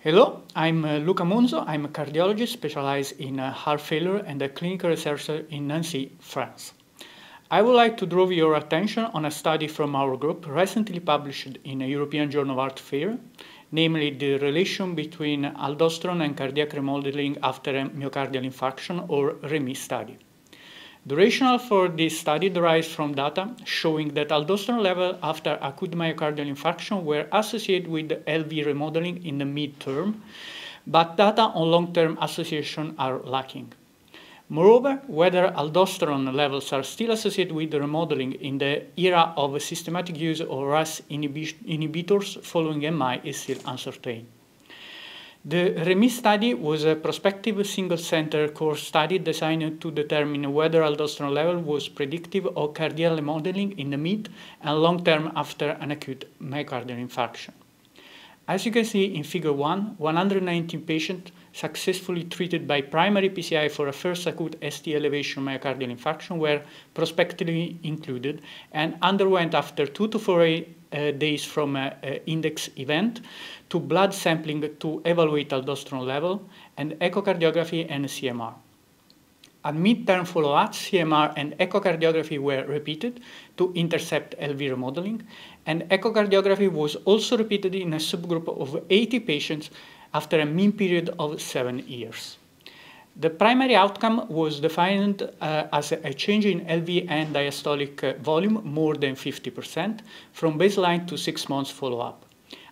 Hello, I'm Luca Monzo. I'm a cardiologist specialized in heart failure and a clinical researcher in Nancy, France. I would like to draw your attention on a study from our group recently published in a European Journal of Heart Failure, namely the relation between aldosterone and cardiac remodeling after a myocardial infarction, or REMI study. The rationale for this study derives from data showing that aldosterone level after acute myocardial infarction were associated with LV remodeling in the mid-term, but data on long-term association are lacking. Moreover, whether aldosterone levels are still associated with the remodeling in the era of systematic use of RAS inhibitors following MI is still uncertain. The REMI study was a prospective single-center core study designed to determine whether aldosterone level was predictive of cardiac remodeling in the mid and long term after an acute myocardial infarction. As you can see in Figure 1, 119 patients successfully treated by primary PCI for a first acute ST elevation myocardial infarction were prospectively included and underwent after 2 to 4 days from an index event to blood sampling to evaluate aldosterone level and echocardiography and CMR. At mid-term follow-up, CMR and echocardiography were repeated to intercept LV remodeling, and echocardiography was also repeated in a subgroup of 80 patients after a mean period of 7 years. The primary outcome was defined as a change in LV and diastolic volume more than 50% from baseline to 6 months follow-up.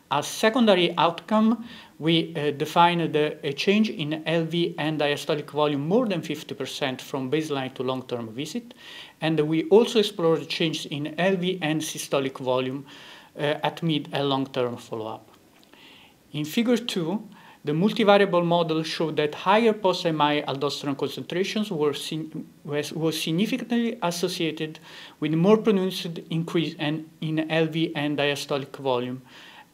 As secondary outcome, we defined a change in LV and diastolic volume more than 50% from baseline to long-term visit, and we also explored changes in LV and systolic volume at mid and long-term follow-up. In Figure 2, the multivariable model showed that higher post-MI aldosterone concentrations was significantly associated with more pronounced increase in LV and diastolic volume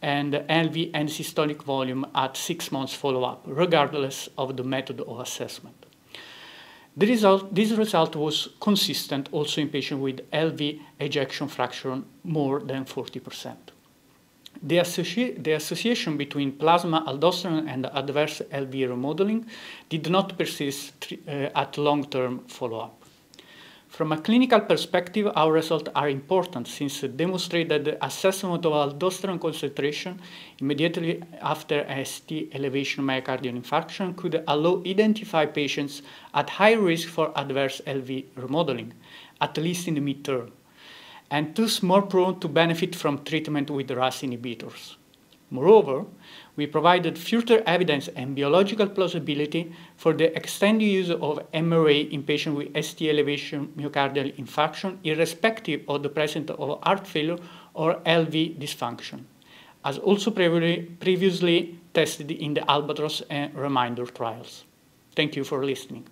and LV and systolic volume at 6 months follow-up, regardless of the method of assessment. This result was consistent also in patients with LV ejection fraction more than 40%. The association between plasma aldosterone and adverse LV remodeling did not persist at long-term follow-up. From a clinical perspective, our results are important since they demonstrate that the assessment of aldosterone concentration immediately after a ST elevation myocardial infarction could allow identify patients at high risk for adverse LV remodeling, at least in the mid-term, and thus more prone to benefit from treatment with RAS inhibitors. Moreover, we provided further evidence and biological plausibility for the extended use of MRA in patients with ST elevation myocardial infarction, irrespective of the presence of heart failure or LV dysfunction, as also previously tested in the Albatros and Reminder trials. Thank you for listening.